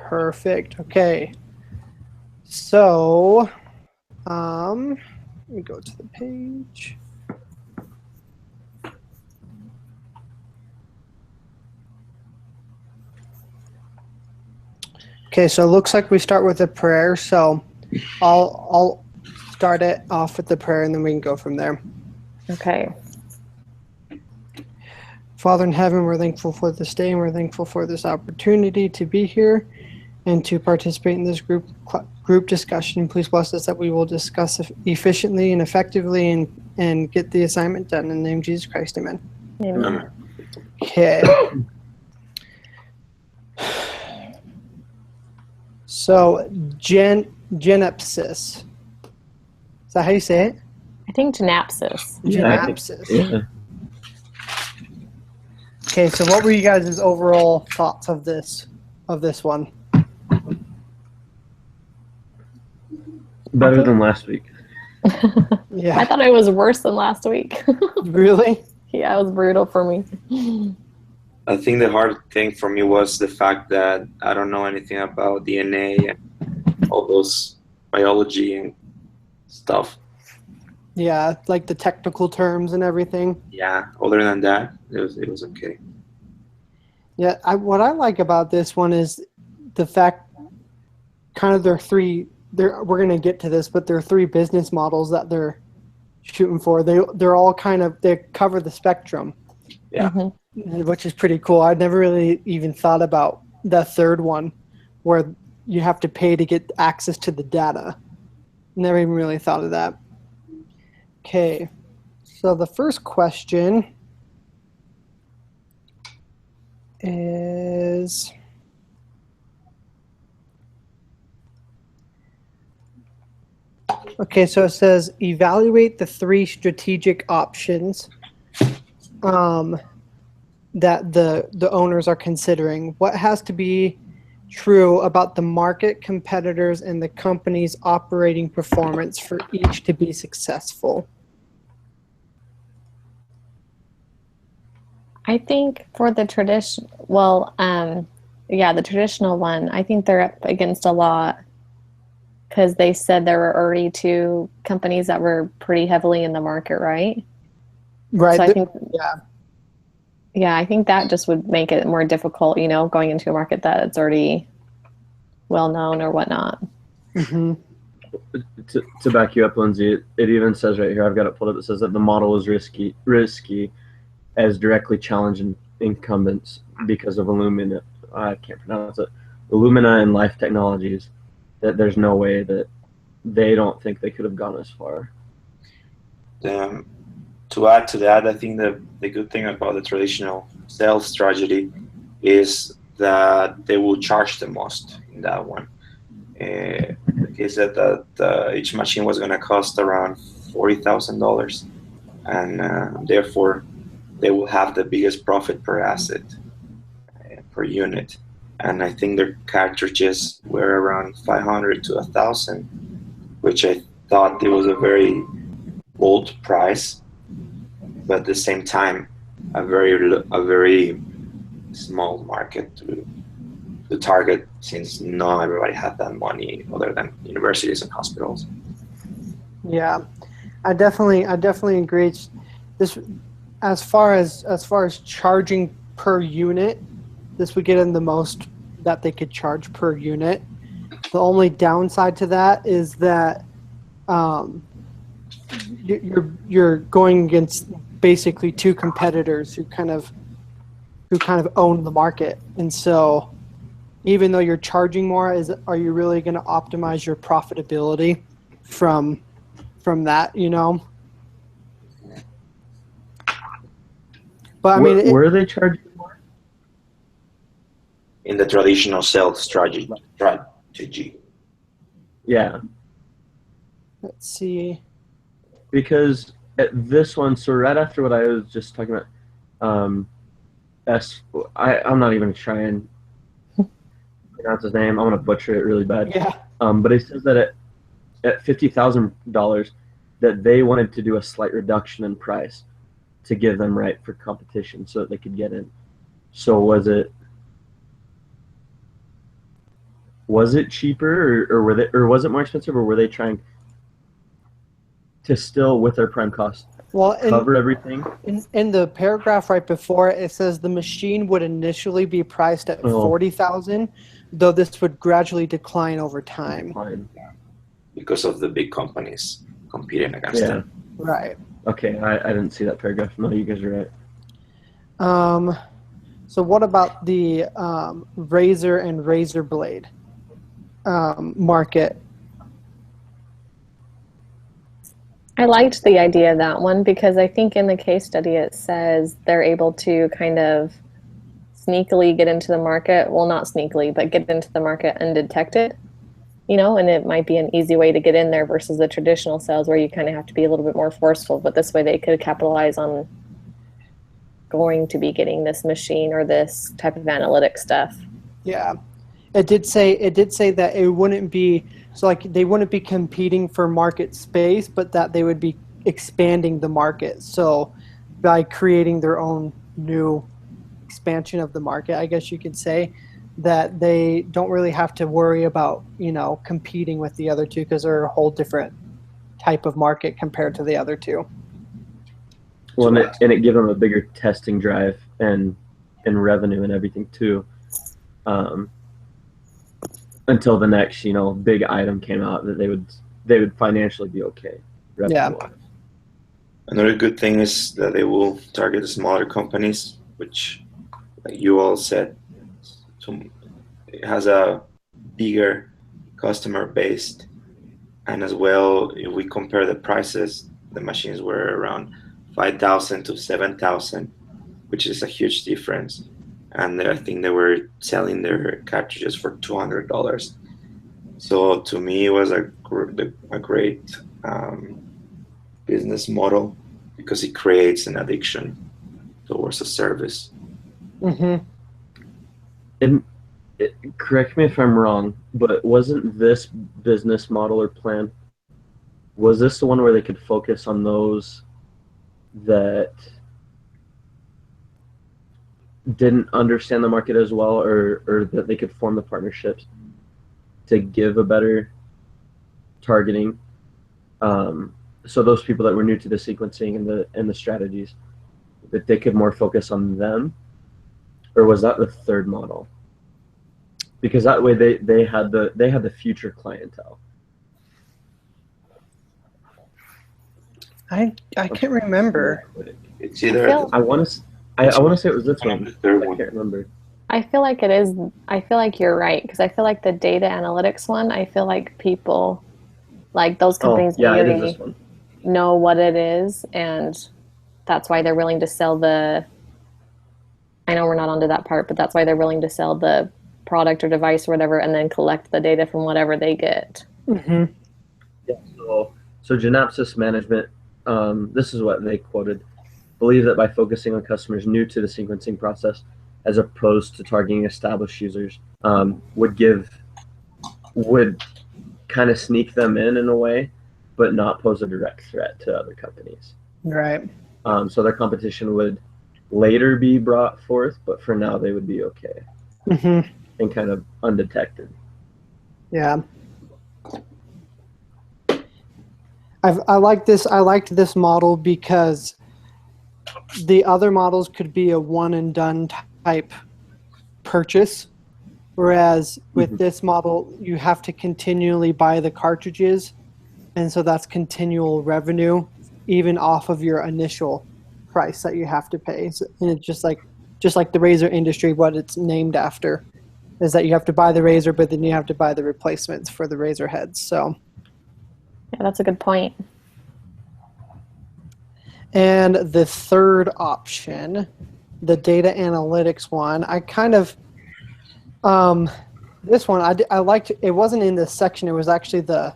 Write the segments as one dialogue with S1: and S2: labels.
S1: Perfect. Okay. So, let me go to the page. Okay, so it looks like we start with a prayer. So, I'll start it off with the prayer, and then we can go from there.
S2: Okay.
S1: Father in heaven, we're thankful for this day, and we're thankful for this opportunity to be here and to participate in this group discussion. Please bless us that we will discuss efficiently and effectively and get the assignment done. In the name of Jesus Christ, amen.
S2: Amen.
S1: Okay. So, GenapSys. Is that how you say it?
S2: I think GenapSys.
S1: GenapSys.
S3: Yeah.
S1: Okay, so what were you guys' overall thoughts of this one?
S3: Better than last week.
S1: Yeah.
S2: I thought it was worse than last week.
S1: Really?
S2: Yeah, it was brutal for me.
S4: I think the hard thing for me was the fact that I don't know anything about DNA and all those biology and stuff.
S1: Yeah, like the technical terms and everything.
S4: Yeah, other than that, it was okay.
S1: Yeah, what I like about this one is the fact, kind of we're going to get to this, but there are three business models that they're shooting for. They're all they cover the spectrum.
S4: Yeah.
S2: Mm-hmm.
S1: Which is pretty cool. I'd never really even thought about the third one where you have to pay to get access to the data. Never even really thought of that. Okay, so the first question is, okay, so it says evaluate the three strategic options that the owners are considering. What has to be true about the market, competitors, and the company's operating performance for each to be successful?
S2: I think for the traditional one, I think they're up against a lot because they said there were already two companies that were pretty heavily in the market, right?
S1: Right.
S2: So I think,
S1: yeah.
S2: Yeah, I think that just would make it more difficult, going into a market that's already well known or whatnot.
S1: Mm-hmm.
S3: To back you up, Lindsay, it even says right here, I've got it pulled up, it says that the model is risky as directly challenging incumbents because of Illumina and Life Technologies, that there's no way that they don't think they could have gone as far.
S4: To add to that, I think the good thing about the traditional sales strategy is that they will charge the most in that one. They said that each machine was going to cost around $40,000, and therefore they will have the biggest profit per asset, per unit. And I think their cartridges were around 500 to 1,000, which I thought it was a very bold price, but at the same time, a very small market to target, since not everybody had that money other than universities and hospitals.
S1: Yeah, I definitely agree. This, as far as charging per unit, this would get in the most that they could charge per unit. The only downside to that is that you're going against basically two competitors who kind of own the market, and so even though you're charging more, are you really going to optimize your profitability from that? But I mean,
S3: were they charging more?
S4: In the traditional sales strategy.
S3: Yeah.
S1: Let's see.
S3: Because at this one, so right after what I was just talking about, I'm not even going to try and pronounce his name. I'm going to butcher it really bad.
S1: Yeah.
S3: But he says that at $50,000 that they wanted to do a slight reduction in price to give them right for competition so that they could get in. So was it was it cheaper, or were they, or was it more expensive, or were they trying to still, with their prime cost,
S1: Well,
S3: cover everything?
S1: in the paragraph right before it, it says the machine would initially be priced at 40,000, though this would gradually decline over time.
S4: Because of the big companies competing against them.
S1: Right.
S3: Okay, I didn't see that paragraph. No, you guys are right.
S1: So what about the razor and razor blade market?
S2: I liked the idea of that one because I think in the case study it says they're able to kind of sneakily get into the market. Well, not sneakily, but get into the market undetected, you know, and it might be an easy way to get in there versus the traditional sales where you kind of have to be a little bit more forceful. But this way they could capitalize on going to be getting this machine or this type of analytic stuff.
S1: Yeah. It did say that it wouldn't be, so like they wouldn't be competing for market space, but that they would be expanding the market. So by creating their own new expansion of the market, I guess you could say, that they don't really have to worry about, you know, competing with the other two because they're a whole different type of market compared to the other two.
S3: Well, and it gave them a bigger testing drive and revenue and everything too. Until the next, you know, big item came out that they would financially be okay.
S1: Yeah.
S4: Another good thing is that they will target the smaller companies, which, like you all said, it has a bigger customer base, and as well, if we compare the prices, the machines were around 5,000 to 7,000, which is a huge difference. And I think they were selling their cartridges for $200. So to me, it was a great business model because it creates an addiction towards a service.
S1: Mm-hmm.
S3: And correct me if I'm wrong, but wasn't this business model or plan, was this the one where they could focus on those that didn't understand the market as well, or that they could form the partnerships to give a better targeting? So those people that were new to the sequencing and the strategies, that they could more focus on them, or was that the third model? Because that way they had the future clientele.
S1: I can't remember.
S4: It's either
S3: I want to say it was this one. I
S4: third one.
S3: can't remember.
S2: I feel like it is. I feel like you're right because I feel like the data analytics one. I feel like people, like those companies,
S3: it is
S2: really
S3: this one.
S2: know what it is, and that's why they're willing to sell the. I know we're not onto that part, but that's why they're willing to sell the product or device or whatever, and then collect the data from whatever they get.
S1: Mm-hmm.
S3: Yeah. So GenapSys management. This is what they quoted. Believe that by focusing on customers new to the sequencing process, as opposed to targeting established users, would kind of sneak them in a way, but not pose a direct threat to other companies.
S1: Right.
S3: So their competition would later be brought forth, but for now they would be okay.
S1: Mm-hmm.
S3: And kind of undetected.
S1: Yeah. I liked this model because the other models could be a one and done type purchase, whereas with this model you have to continually buy the cartridges, and so that's continual revenue even off of your initial price that you have to pay. So, and it's just like the razor industry, what it's named after is that you have to buy the razor, but then you have to buy the replacements for the razor heads. So
S2: yeah, that's a good point.
S1: And the third option, the data analytics one, I kind of, this one, I liked, it wasn't in this section, it was actually the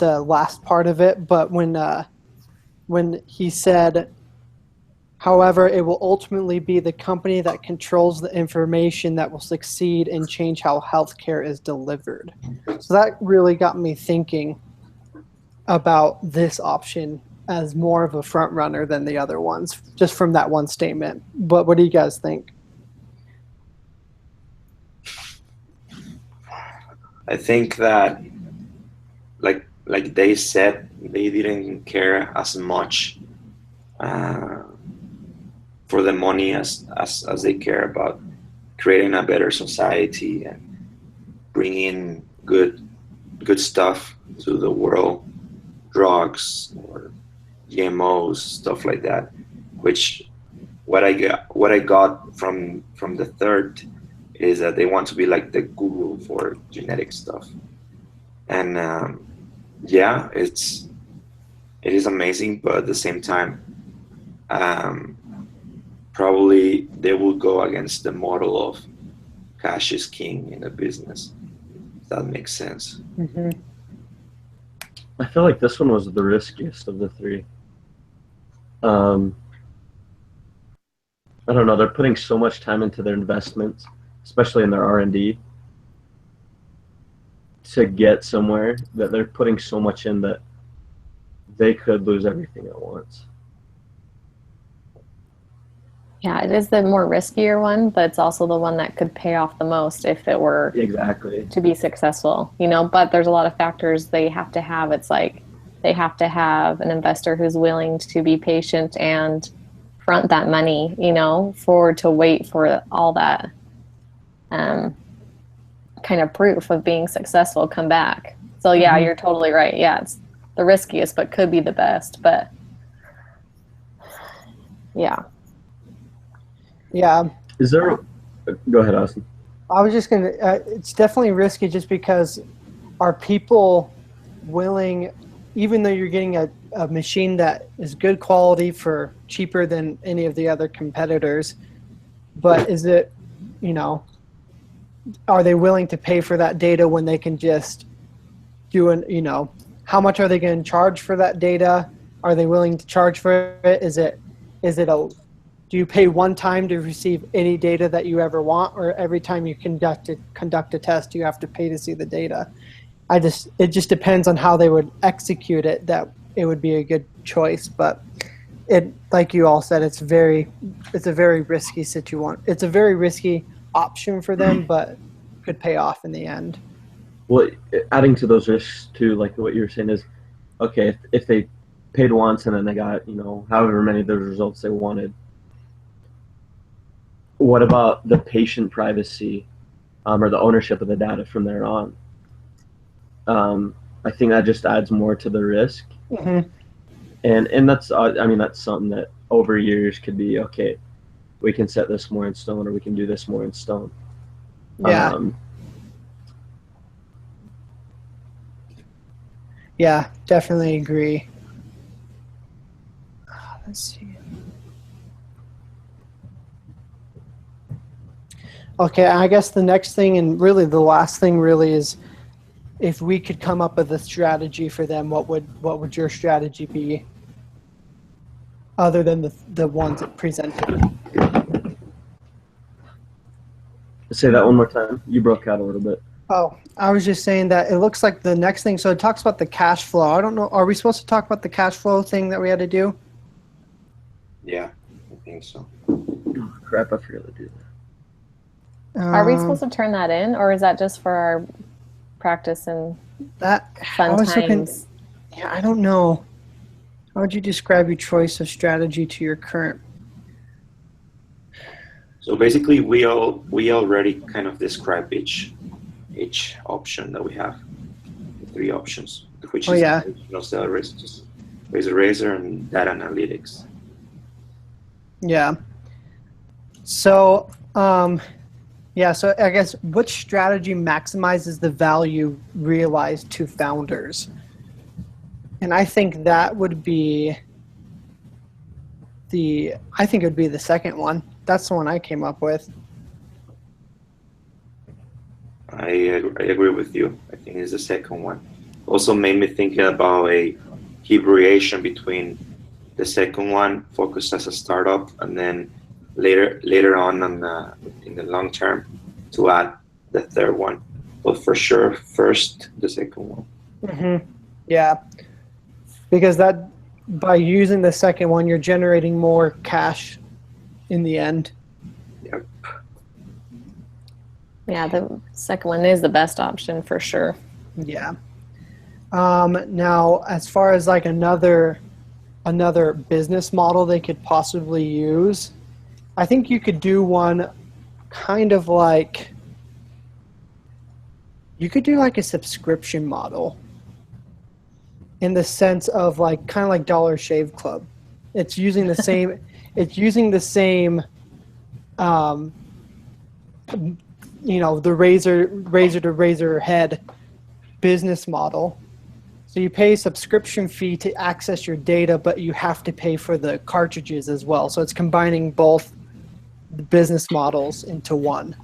S1: last part of it, but when he said, however, it will ultimately be the company that controls the information that will succeed and change how healthcare is delivered. So that really got me thinking about this option as more of a front runner than the other ones, just from that one statement. But what do you guys think?
S4: I think that, like they said, they didn't care as much for the money as they care about creating a better society and bringing good stuff to the world, drugs or GMOs, stuff like that. Which what I got from the third is that they want to be like the Google for genetic stuff, and yeah, it is amazing, but at the same time, probably they will go against the model of cash is king in a business. If that makes sense.
S1: Mm-hmm.
S3: I feel like this one was the riskiest of the three. I don't know. They're putting so much time into their investments, especially in their R&D, to get somewhere, that they're putting so much in that they could lose everything at once.
S2: Yeah, it is the more riskier one, but it's also the one that could pay off the most if it were
S3: Exactly
S2: to be successful, you know. But there's a lot of factors they have to have. It's like they have to have an investor who's willing to be patient and front that money, you know, to wait for all that kind of proof of being successful come back. So yeah, you're totally right. Yeah, it's the riskiest, but could be the best. But yeah.
S1: Yeah.
S3: Is there? Go ahead, Austin.
S1: I was just gonna. It's definitely risky, just because are people willing, even though you're getting a machine that is good quality for cheaper than any of the other competitors, but is it, you know, are they willing to pay for that data when they can just do an, you know, how much are they going to charge for that data? Are they willing to charge for it? Is it do you pay one time to receive any data that you ever want, or every time you conduct a test, you have to pay to see the data? It just depends on how they would execute it, that it would be a good choice. But it, like you all said, it's a very risky situation. It's a very risky option for them, but could pay off in the end.
S3: Well, adding to those risks too, like what you were saying is, okay, if they paid once and then they got, you know, however many of those results they wanted, what about the patient privacy or the ownership of the data from there on? I think that just adds more to the risk.
S1: Mm-hmm.
S3: And that's, I mean, that's something that over years could be, okay, we can set this more in stone, or we can do this more in stone.
S1: Yeah. Yeah, definitely agree. Let's see. Okay, I guess the next thing, and really the last thing really, is if we could come up with a strategy for them, what would your strategy be, other than the ones that presented?
S3: Say that one more time. You broke out a little bit.
S1: Oh, I was just saying that it looks like the next thing, so it talks about the cash flow. I don't know, are we supposed to talk about the cash flow thing that we had to do?
S4: Yeah, I think so.
S3: Oh, crap, I forgot to do that.
S2: Are we supposed to turn that in, or is that just for our practice and fun times?
S1: Yeah, I don't know. How would you describe your choice of strategy to your current?
S4: So basically, we already kind of describe each option that we have. The three options, which is razor and data analytics.
S1: Yeah. So, yeah. So I guess which strategy maximizes the value realized to founders? And I think that would be the second one. That's the one I came up with.
S4: I agree with you. I think it's the second one. Also made me think about a variation between the second one, focused as a startup, and then later on in the long term to add the third one. But for sure, first the second one.
S1: Mm-hmm. Yeah, because that, by using the second one, you're generating more cash in the end.
S4: Yep.
S2: Yeah, the second one is the best option for sure.
S1: Yeah. Now, as far as like another business model they could possibly use, I think you could do one kind of like, you could do like a subscription model in the sense of like kind of like Dollar Shave Club. It's using the same the razor to razor head business model. So you pay a subscription fee to access your data, but you have to pay for the cartridges as well. So it's combining both the business models into one.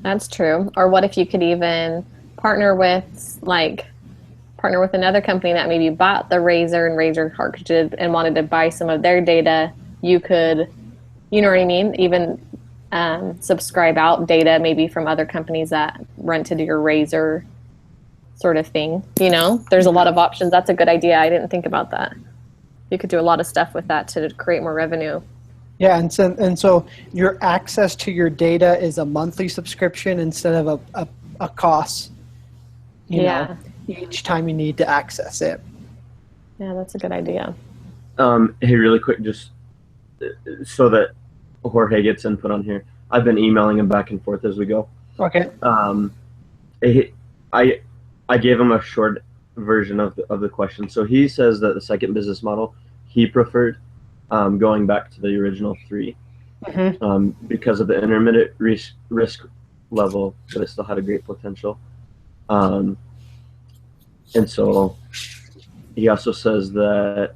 S2: That's true. Or what if you could even partner with another company that maybe bought the razor and razor cartridges and wanted to buy some of their data? You could, you know what I mean? Even subscribe out data maybe from other companies that rented your razor sort of thing. There's a lot of options. That's a good idea. I didn't think about that. You could do a lot of stuff with that to create more revenue.
S1: Yeah, and so your access to your data is a monthly subscription instead of a cost, you know, each time you need to access it.
S2: Yeah, that's a good idea.
S3: Hey, really quick, just so that Jorge gets input on here. I've been emailing him back and forth as we go.
S1: Okay.
S3: I gave him a short version of the question. So he says that the second business model he preferred, going back to the original three, because of the intermittent risk level, but it still had a great potential. And so he also says that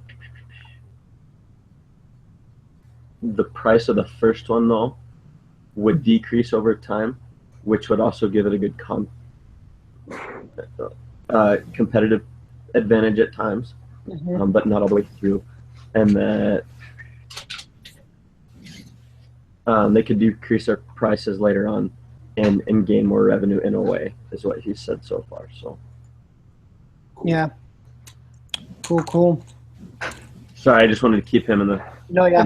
S3: the price of the first one, though, would decrease over time, which would also give it a good competitive advantage at times, but not all the way through. And that they could decrease their prices later on and gain more revenue in a way, is what he said so far. So,
S1: yeah, cool.
S3: Sorry, I just wanted to keep him in the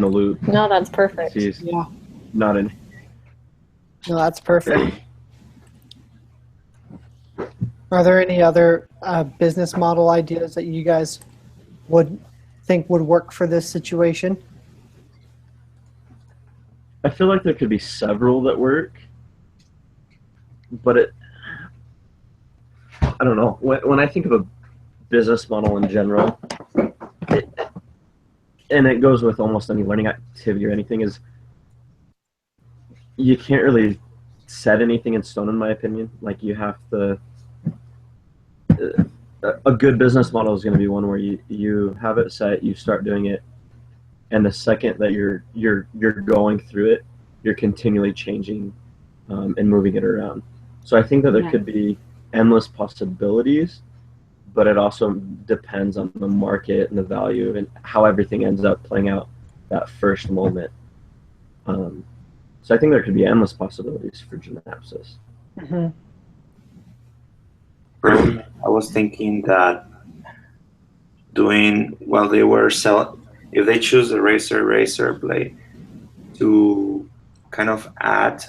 S3: loop.
S2: No, that's perfect.
S3: He's
S1: Yeah.
S3: not in.
S1: No, that's perfect. Are there any other business model ideas that you guys would think would work for this situation?
S3: I feel like there could be several that work, but I don't know. When I think of a business model in general, and it goes with almost any learning activity or anything, is you can't really set anything in stone, in my opinion. Like, you have to. A good business model is going to be one where you have it set, you start doing it, and the second that you're going through it, you're continually changing and moving it around. So I think that there could be endless possibilities, but it also depends on the market and the value and how everything ends up playing out that first moment. So I think there could be endless possibilities for GenapSys.
S4: I was thinking that if they choose a razor blade, to kind of add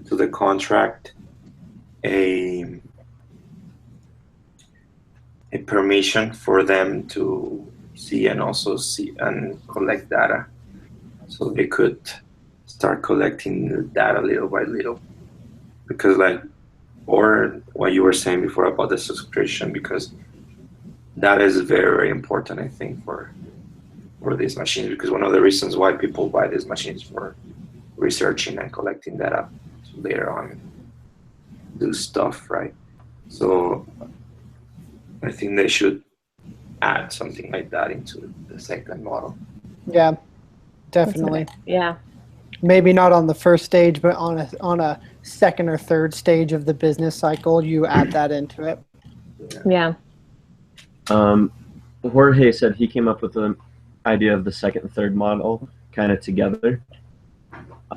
S4: to the contract a permission for them to see and collect data, so they could start collecting the data little by little, because or what you were saying before about the subscription, because that is very, very important, I think, for these machines, because one of the reasons why people buy these machines for researching and collecting data to later on do stuff, right? So I think they should add something like that into the second model.
S1: Yeah, definitely.
S2: Yeah.
S1: Maybe not on the first stage, but on a second or third stage of the business cycle, you add that into it.
S2: Yeah.
S3: Jorge said he came up with the idea of the second and third model kind of together.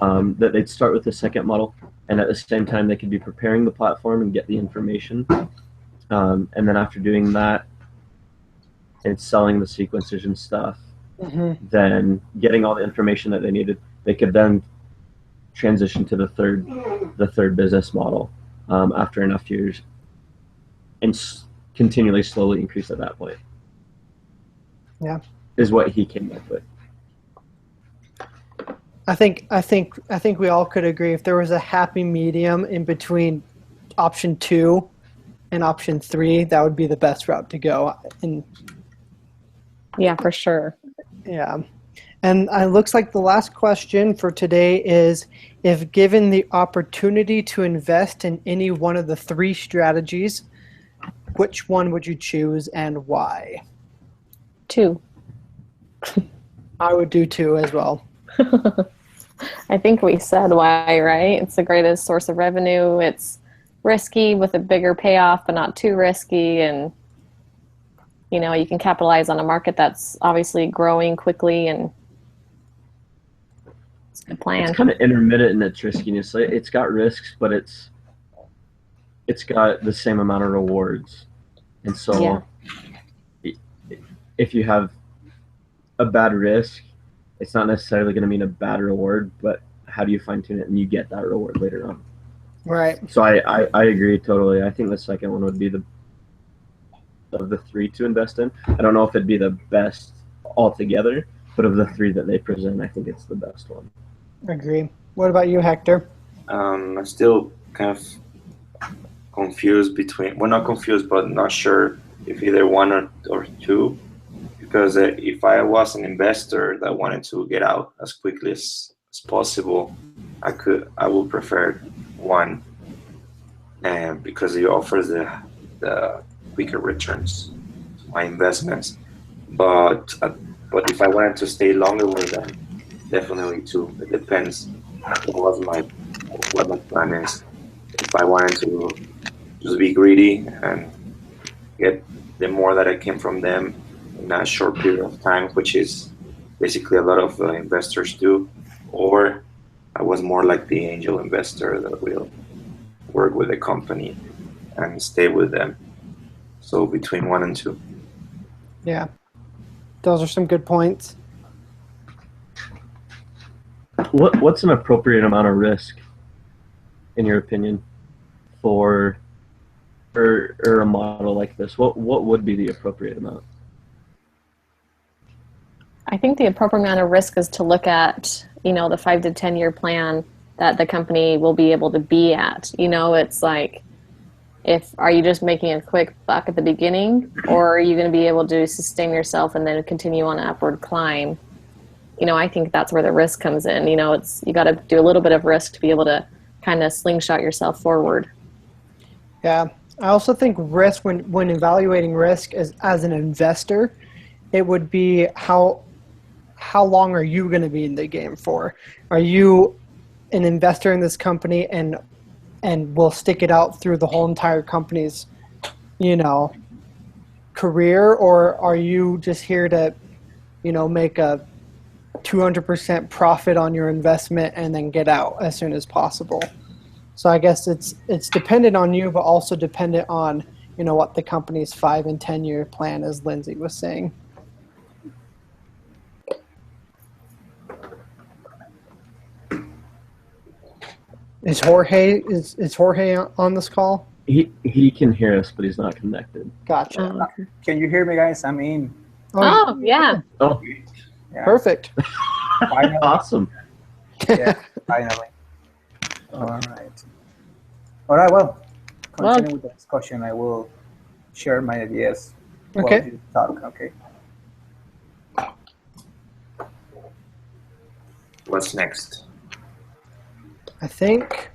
S3: That they'd start with the second model, and at the same time they could be preparing the platform and get the information. And then after doing that and selling the sequencers and stuff, then getting all the information that they needed, they could then transition to the third business model after enough years, and continually slowly increase at that point.
S1: Yeah,
S3: is what he came up with.
S1: I think we all could agree if there was a happy medium in between option 2 and option 3, that would be the best route to go. And
S2: Yeah, for sure.
S1: yeah. And it looks like the last question for today is, if given the opportunity to invest in any one of the 3 strategies, which one would you choose and why?
S2: 2.
S1: I would do 2 as well.
S2: I think we said why, right? It's the greatest source of revenue. It's risky with a bigger payoff, but not too risky. And, you know, you can capitalize on a market that's obviously growing quickly, and it's a good plan.
S3: It's kind of intermittent in its riskiness. It's got risks, but it's got the same amount of rewards. And so if you have a bad risk, it's not necessarily going to mean a bad reward, but how do you fine tune it and you get that reward later on?
S1: Right.
S3: So I agree totally. I think the second one would be of the 3 to invest in. I don't know if it'd be the best altogether, but of the 3 that they present, I think it's the best one.
S1: Agree. What about you, Hector?
S4: I'm still kind of confused between, well, not confused, but not sure if either 1 or 2. Because if I was an investor that wanted to get out as quickly as possible, I would prefer 1, and because it offers the quicker returns to my investments. But if I wanted to stay longer with them, definitely 2. It depends what my plan is. If I wanted to just be greedy and get the more that I can from them in a short period of time, which is basically a lot of investors do, or I was more like the angel investor that will work with the company and stay with them. So between 1 and 2.
S1: Yeah, those are some good points.
S3: What's an appropriate amount of risk, in your opinion, for a model like this? What would be the appropriate amount?
S2: I think the appropriate amount of risk is to look at, you know, the 5 to 10 year plan that the company will be able to be at. You know, it's like, are you just making a quick buck at the beginning, or are you going to be able to sustain yourself and then continue on an upward climb? You know, I think that's where the risk comes in. You know, you got to do a little bit of risk to be able to kind of slingshot yourself forward.
S1: Yeah. I also think risk, when evaluating risk as an investor, it would be how long are you going to be in the game for? Are you an investor in this company and will stick it out through the whole entire company's, you know, career, or are you just here to, you know, make a 200% profit on your investment and then get out as soon as possible? So I guess it's dependent on you, but also dependent on, you know, what the company's 5 and 10 year plan, as Lindsay was saying. Is Jorge on this call?
S3: He can hear us, but he's not connected.
S1: Gotcha.
S5: Can you hear me, guys? I'm in.
S2: Oh yeah.
S3: Oh,
S5: Yeah.
S1: Perfect.
S5: Finally.
S3: awesome.
S5: Yeah, finally. All right. All right, well, continue with the discussion. I will share my ideas while
S1: Okay.
S5: you talk, okay?
S4: What's next?
S1: I think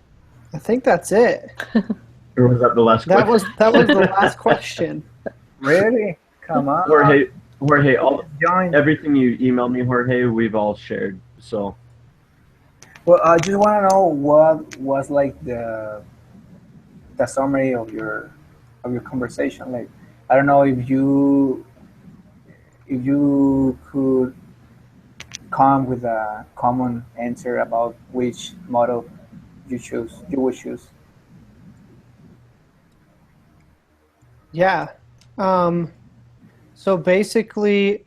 S1: that's it.
S3: Or was that the last question?
S1: That was the last question.
S5: Really? Come on.
S3: Jorge,
S5: Join.
S3: everything you emailed me, Jorge, we've all shared. So
S5: Well, I just want to know what was like the summary of your conversation. Like, I don't know if you could come with a common answer about which model you would choose.
S1: Yeah. So basically,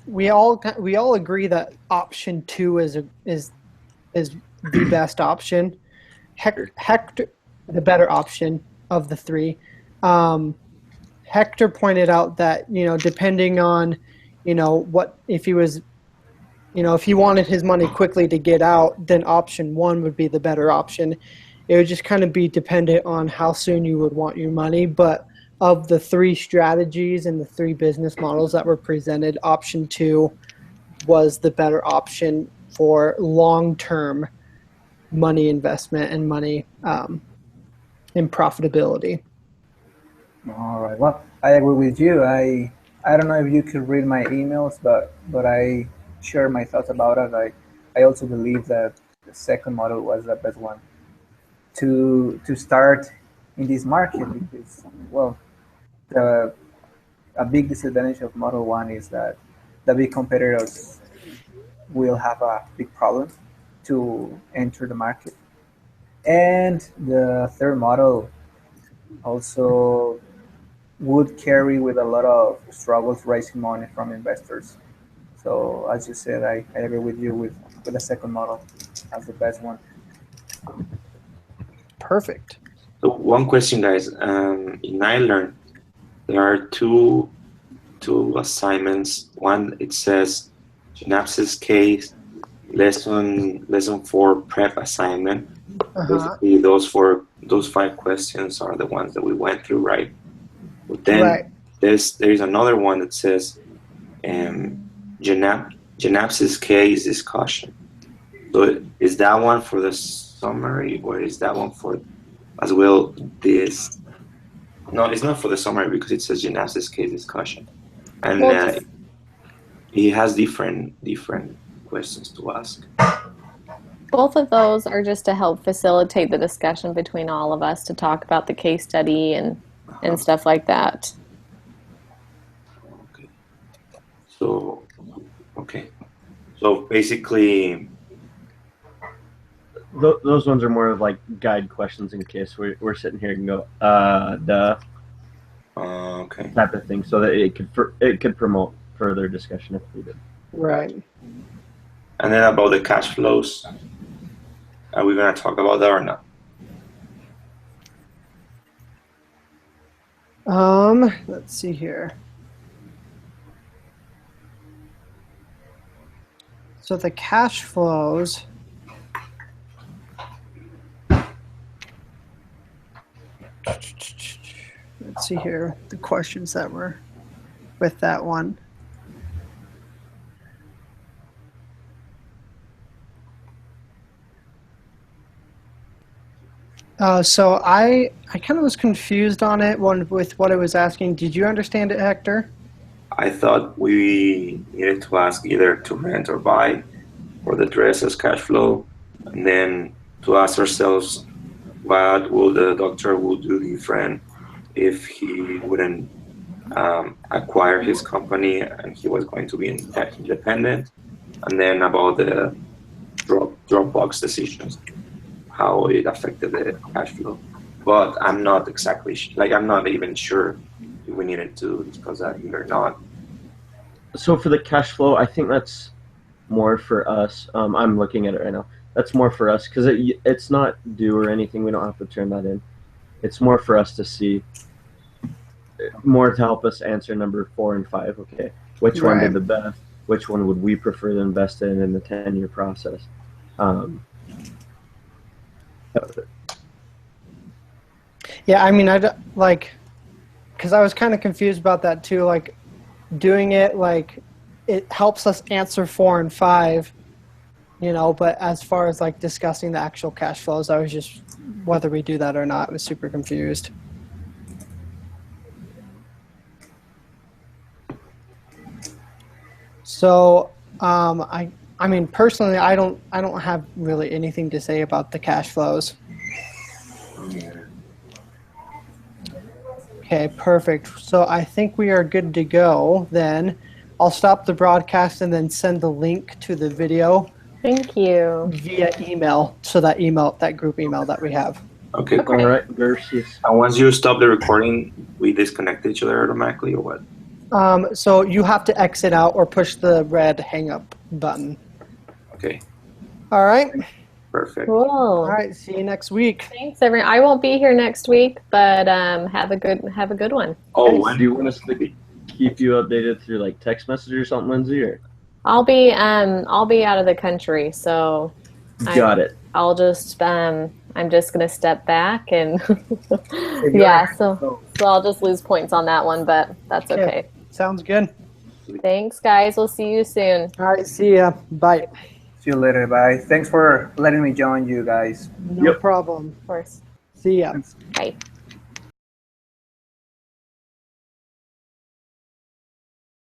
S1: we all agree that option 2 is is the best option. Hector, the better option of the three. Hector pointed out that, depending on, what if he was, if he wanted his money quickly to get out, then option one would be the better option. It would just kind of be dependent on how soon you would want your money. But of the three strategies and the three business models that were presented, option two was the better option for long-term money investment and money and profitability.
S5: All right. Well, I agree with you. I don't know if you could read my emails, but I share my thoughts about it. I also believe that the second model was the best one to start in this market because, well, a big disadvantage of Model 1 is that the big competitors will have a big problem to enter the market. And the third model also would carry with a lot of struggles raising money from investors. So as you said, I agree with you with the second model as the best one.
S1: Perfect.
S4: So one question, guys. In iLearn, there are two assignments. One, it says GenapSys case lesson 4 prep assignment. Basically, those 5 questions are the ones that we went through, right? But then there's another one that says GenapSys case discussion. So is that one for the summary, or is that one for as well this? No, it's not for the summary because it says GenapSys case discussion, and he has different questions to ask.
S2: Both of those are just to help facilitate the discussion between all of us to talk about the case study and stuff like that.
S4: Okay. So basically,
S3: those ones are more of like guide questions in case we're sitting here and go,
S4: okay,
S3: type of thing, so that it could promote further discussion if needed.
S1: Right.
S4: And then about the cash flows, are we going to talk about that or not?
S1: Let's see here. So the cash flows. Let's see here, the questions that were with that one. So I kind of was confused on it with what I was asking. Did you understand it, Hector?
S4: I thought we needed to ask either to rent or buy for the dress as cash flow, and then to ask ourselves what will the doctor will do different if he wouldn't acquire his company and he was going to be independent, and then about the Dropbox decisions, how it affected the cash flow. But I'm not exactly I'm not even sure if we needed to discuss that here or not.
S3: So for the cash flow, I think that's more for us. I'm looking at it right now. That's more for us because it's not due or anything. We don't have to turn that in. It's more for us to see, more to help us answer number 4 and 5. Okay, which one did the best? Which one would we prefer to invest in the 10-year process?
S1: Yeah, I mean, because I was kind of confused about that too. Like, doing it, it helps us answer 4 and 5, but as far as discussing the actual cash flows, I was just, whether we do that or not, I was super confused. So, I mean, personally, I don't have really anything to say about the cash flows. Okay, perfect. So I think we are good to go then. I'll stop the broadcast and then send the link to the video.
S2: Thank you.
S1: Via email, so that group email that we have.
S4: Okay, cool.
S3: All right, Garcias.
S4: And once you stop the recording, we disconnect each other automatically, or what?
S1: So you have to exit out or push the red hang up button.
S4: Okay.
S1: All right.
S4: Perfect.
S2: Cool.
S1: All right. See you next week.
S2: Thanks, everyone. I won't be here next week, but have a good one.
S3: Oh, do you want us to keep you updated through like text message or something, Lindsay? Or?
S2: I'll be out of the country, so
S3: Got it.
S2: I'll just I'm just gonna step back and yeah, so I'll just lose points on that one, but that's okay.
S1: Sounds good.
S2: Thanks, guys. We'll see you soon.
S1: All right. See ya. Bye.
S5: See you later. Bye. Thanks for letting me join you guys.
S1: No problem.
S2: Of course.
S1: See ya.
S5: Thanks.
S2: Bye.